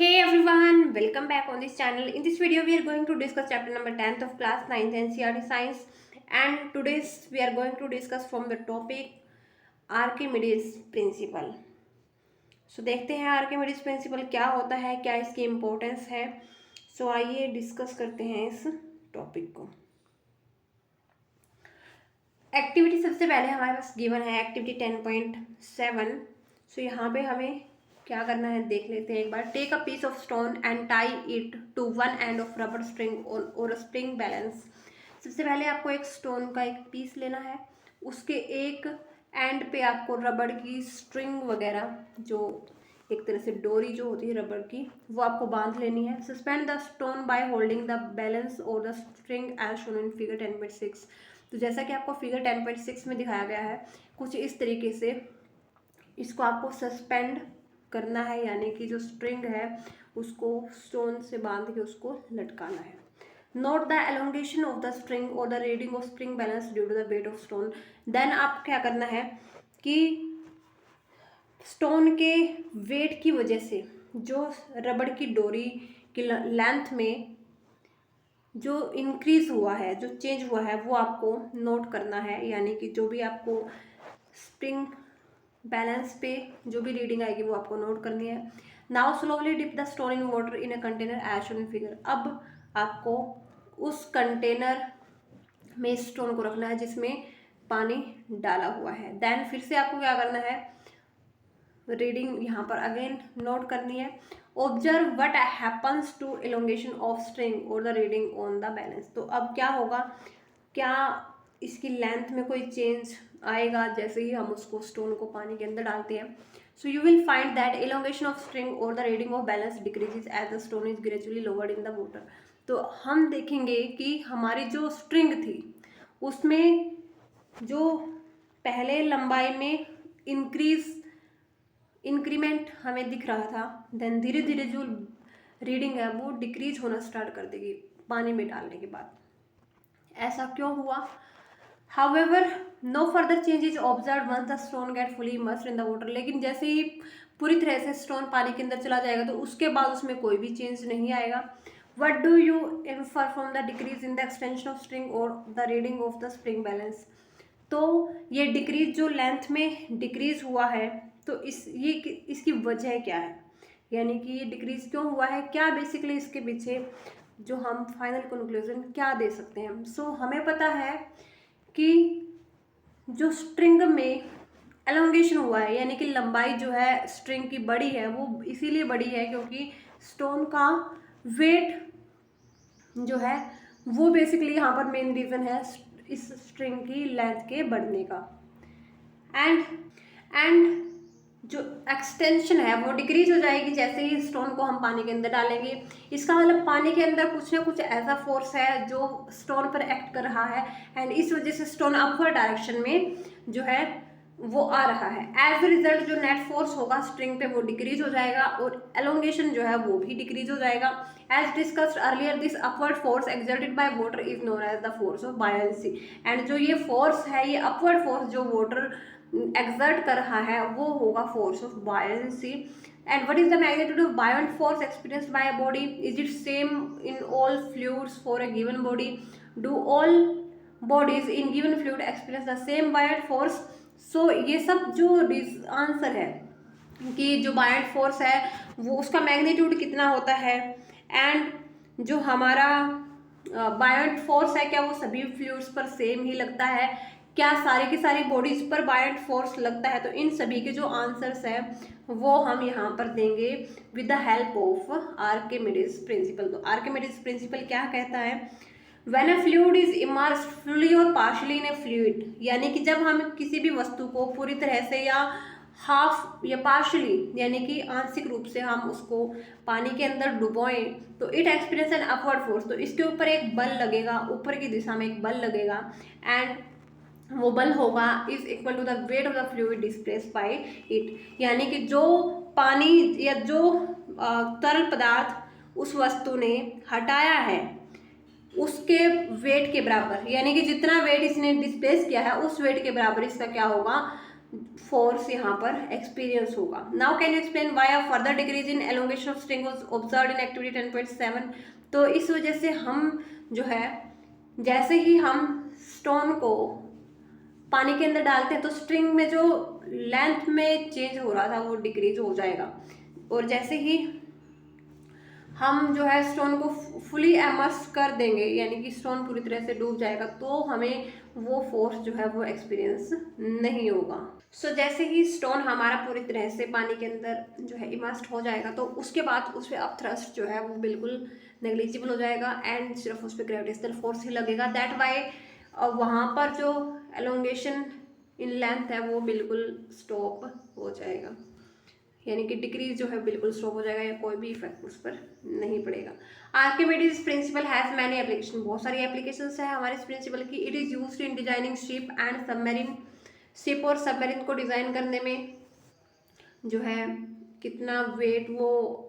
Hey everyone, welcome back on this channel. In this video, we are going to discuss chapter number 10th of class 9th NCERT Science, and today's we are going to discuss from the topic Archimedes Principle. So देखते हैं Archimedes principal क्या होता है, क्या इसकी importance है. सो आइए discuss करते हैं इस टॉपिक को. एक्टिविटी सबसे पहले हमारे पास गिवन है एक्टिविटी 10.7. सो यहाँ पे हमें क्या करना है देख लेते हैं एक बार. Take a piece of stone and tie it to one end of rubber string और स्प्रिंग बैलेंस. सबसे पहले आपको एक स्टोन का एक पीस लेना है, उसके एक एंड पे आपको रबड़ की स्ट्रिंग वगैरह, जो एक तरह से डोरी जो होती है रबड़ की, वो आपको बांध लेनी है. Suspend the stone by holding the balance और the string as shown in figure 10.6. तो जैसा कि आपको फिगर 10.6 में दिखाया गया है, कुछ इस तरीके से इसको आपको सस्पेंड करना है, यानी कि जो स्ट्रिंग है उसको स्टोन से बांध के उसको लटकाना है. Note the elongation of the string और the reading of spring balance due to the weight of stone. Then आप क्या करना है कि स्टोन के वेट की वजह से जो रबड़ की डोरी की लेंथ में जो इंक्रीज हुआ है, जो चेंज हुआ है, वो आपको नोट करना है. यानी कि जो भी आपको स्प्रिंग बैलेंस पे जो भी रीडिंग आएगी वो आपको नोट करनी है. Now slowly dip the stone in water in a container as shown in figure. अब आपको उस कंटेनर में स्टोन को रखना है जिसमें पानी डाला हुआ है. देन फिर से आपको क्या करना है, रीडिंग यहाँ पर अगेन नोट करनी है. Observe what happens to elongation of string और the reading on the balance. तो अब क्या होगा, क्या इसकी लेंथ में कोई चेंज आएगा जैसे ही हम उसको स्टोन को पानी के अंदर डालते हैं. So you will find that elongation of string और the reading of balance decreases as the stone is gradually lowered in the water. तो हम देखेंगे कि हमारी जो स्ट्रिंग थी उसमें जो पहले लंबाई में इंक्रीमेंट हमें दिख रहा था, देन धीरे धीरे जो रीडिंग है वो डिक्रीज होना स्टार्ट कर देगी पानी में डालने के बाद. ऐसा क्यों हुआ? However, no further change is observed once the stone get fully immersed in the water. लेकिन जैसे ही पूरी तरह से स्टोन पानी के अंदर चला जाएगा तो उसके बाद उसमें कोई भी चेंज नहीं आएगा. What do you infer from the decrease in the extension of string or the reading of the spring balance? तो ये डिक्रीज जो लेंथ में डिक्रीज हुआ है, तो इसकी वजह क्या है, यानी कि ये डिक्रीज क्यों हुआ है, क्या बेसिकली इसके पीछे जो हम फाइनल कंक्लूजन क्या दे सकते हैं. सो हमें पता है कि जो स्ट्रिंग में एलोंगेशन हुआ है, यानी कि लंबाई जो है स्ट्रिंग की बड़ी है, वो इसीलिए बड़ी है क्योंकि स्टोन का वेट जो है वो बेसिकली यहाँ पर मेन रीज़न है इस स्ट्रिंग की लेंथ के बढ़ने का. एंड जो एक्सटेंशन है वो डिक्रीज हो जाएगी जैसे ही स्टोन को हम पानी के अंदर डालेंगे. इसका मतलब पानी के अंदर कुछ ना कुछ ऐसा फोर्स है जो स्टोन पर एक्ट कर रहा है, एंड इस वजह से स्टोन अपवर्ड डायरेक्शन में जो है वो आ रहा है. एज अ रिजल्ट जो नेट फोर्स होगा स्ट्रिंग पे वो डिक्रीज हो जाएगा और एलोंगेशन जो है वो भी डिक्रीज हो जाएगा. As discussed earlier, this upward force exerted by water is known as the force of buoyancy. And जो ये फोर्स है, ये अपवर्ड फोर्स जो वाटर एक्सर्ट कर रहा है वो होगा force of buoyancy. And what is the magnitude of buoyant force experienced by a body? Is it same in all fluids for a given body? Do all bodies in given fluid experience the same बायोंट force? So ये सब जो answer है कि जो बायोंट force है वो उसका magnitude कितना होता है, एंड जो हमारा बायोंट फोर्स है क्या वो सभी फ्लूइड्स पर सेम ही लगता है, क्या सारी की सारी बॉडीज पर बायोंट फोर्स लगता है. तो इन सभी के जो आंसर्स हैं वो हम यहाँ पर देंगे with the help of Archimedes principal. तो आर्किमिडीज प्रिंसिपल क्या कहता है, when a fluid is immersed fully और पार्शियली इन अ फ्लूइड, यानी कि जब हम किसी भी वस्तु को पूरी तरह से या हाफ या पार्शियली यानी कि आंशिक रूप से हम उसको पानी के अंदर डुबोएं तो it experience an upward force. तो इसके ऊपर एक बल लगेगा, ऊपर की दिशा में एक बल लगेगा, एंड वो बल होगा is equal to the weight of the fluid displaced by it. यानी कि जो पानी या जो तरल पदार्थ उस वस्तु ने हटाया है उसके वेट के बराबर, यानी कि जितना वेट इसने डिस्प्लेस किया है उस वेट के बराबर इसका क्या होगा, फोर्स यहाँ पर एक्सपीरियंस होगा। Now can you explain why a further decrease in elongation of string was observed in activity 10.7। तो इस वजह से हम जो है, जैसे ही हम स्टोन को पानी के अंदर डालते हैं तो स्ट्रिंग में जो लेंथ में चेंज हो रहा था वो डिक्रीज हो जाएगा, और जैसे ही हम जो है स्टोन को फुली एमर्स कर देंगे, यानी कि स्टोन पूरी तरह से डूब जाएगा, तो हमें वो फोर्स जो है वो एक्सपीरियंस नहीं होगा। सो जैसे ही स्टोन हमारा पूरी तरह से पानी के अंदर जो है इमर्स्ड हो जाएगा, तो उसके बाद उस पर अब थ्रस्ट जो है वो बिल्कुल नेग्लिजिबल हो जाएगा एंड सिर्फ उस पर ग्रेविटेशनल फोर्स ही लगेगा। दैट वाई वहाँ पर जो एलोंगेशन इन लेंथ है वो बिल्कुल स्टॉप हो जाएगा, यानी कि डिक्रीज जो है बिल्कुल स्टॉप हो जाएगा, या कोई भी इफेक्ट उस पर नहीं पड़ेगा। Archimedes principal has many application, बहुत सारी एप्लीकेशंस है हमारे इस प्रिंसिपल की। It is used in designing ship and submarine, ship और सबमरीन को डिज़ाइन करने में जो है कितना वेट वो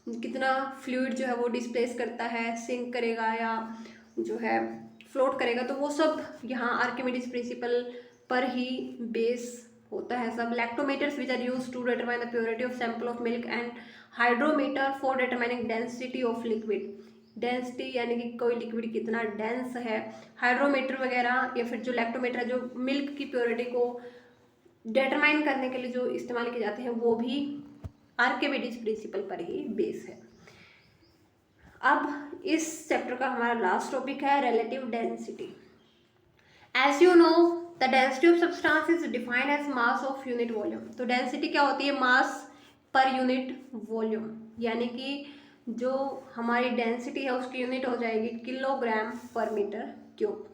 कितना फ्लूइड जो है वो डिस्प्लेस करता है, सिंक करेगा या जो है फ्लोट करेगा, तो वो सब यहाँ आर्किमिडीज प्रिंसिपल पर ही बेस होता है सब। Lactometers which are use to determine the purity of sample of milk and hydrometer for determining density of liquid, density यानी कि कोई लिक्विड कितना डेंस है। हाइड्रोमीटर वगैरह या फिर जो लैक्टोमीटर है जो मिल्क की प्योरिटी को डिटरमाइन करने के लिए जो इस्तेमाल किए जाते हैं, वो भी आर्किमिडीज प्रिंसिपल पर ही बेस है। अब इस चैप्टर का हमारा लास्ट टॉपिक है relative density. As you know the density of substance is defined as mass of unit volume. तो डेंसिटी क्या होती है? मास पर यूनिट वॉल्यूम, यानी कि जो हमारी डेंसिटी है उसकी यूनिट हो जाएगी किलोग्राम पर मीटर क्यूब,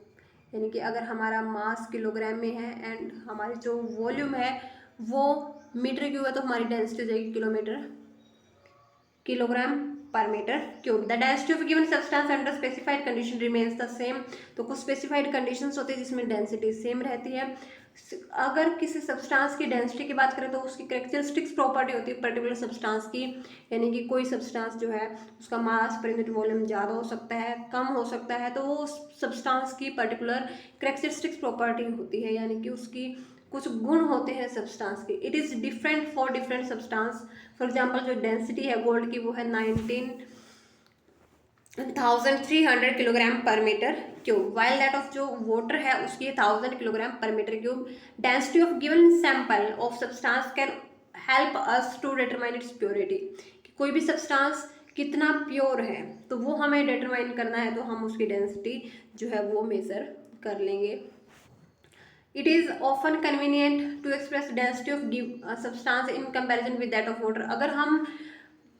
यानी कि अगर हमारा मास किलोग्राम में है एंड हमारी जो वॉल्यूम है वो मीटर क्यूब है, तो हमारी डेंसिटी हो जाएगी किलोग्राम पर metre cube. The density of given substance under specified condition remains the same. तो कुछ स्पेसिफाइड कंडीशंस होती है जिसमें डेंसिटी सेम रहती है। अगर किसी सब्सटेंस की डेंसिटी की बात करें तो उसकी कैरेक्टरिस्टिक्स प्रॉपर्टी होती है पर्टिकुलर सब्सटेंस की, यानी कि कोई सब्सटेंस जो है उसका मास पर यूनिट वॉल्यूम ज़्यादा हो सकता है, कम हो सकता है, तो वो सब्सटेंस की पर्टिकुलर कैरेक्टरिस्टिक्स प्रॉपर्टी होती है, यानी कि उसकी कुछ गुण होते हैं सब्सटेंस के। It is different for different substance. For example जो डेंसिटी है गोल्ड की वो है 19,300 किलोग्राम पर metre cube, while that of जो वाटर है उसकी 1000 किलोग्राम पर metre cube. Density of given sample of substance can help us to determine its purity. कोई भी सब्सटेंस कितना प्योर है तो वो हमें डिटरमाइन करना है, तो हम उसकी डेंसिटी जो है वो मेजर कर लेंगे। It is often convenient to express density of substance in comparison with that of water। अगर हम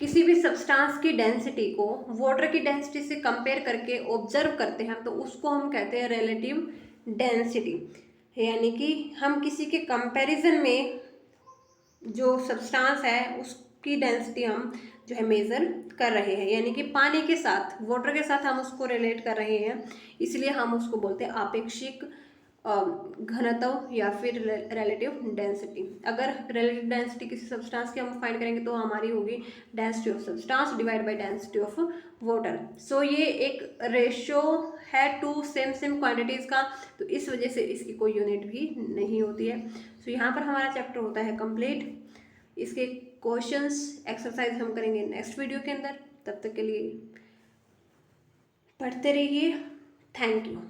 किसी भी सब्सटेंस की डेंसिटी को वाटर की डेंसिटी से कंपेयर करके ऑब्जर्व करते हैं तो उसको हम कहते हैं रिलेटिव डेंसिटी, यानी कि हम किसी के कंपैरिजन में जो सब्सटेंस है उसकी डेंसिटी हम जो है मेज़र कर रहे हैं, यानी कि पानी के साथ वाटर के साथ हम उसको रिलेट कर रहे हैं, इसलिए हम उसको बोलते हैं आपेक्षिक घनत्व या फिर रिलेटिव डेंसिटी। अगर रिलेटिव डेंसिटी किसी सब्सटेंस की हम फाइंड करेंगे तो हमारी होगी density of substance divide by density of water. So ये एक रेशियो है टू सेम क्वांटिटीज़ का, तो इस वजह से इसकी कोई यूनिट भी नहीं होती है। सो यहाँ पर हमारा चैप्टर होता है कंप्लीट। इसके क्वेश्चंस एक्सरसाइज हम करेंगे नेक्स्ट वीडियो के अंदर। तब तक के लिए पढ़ते रहिए। Thank you.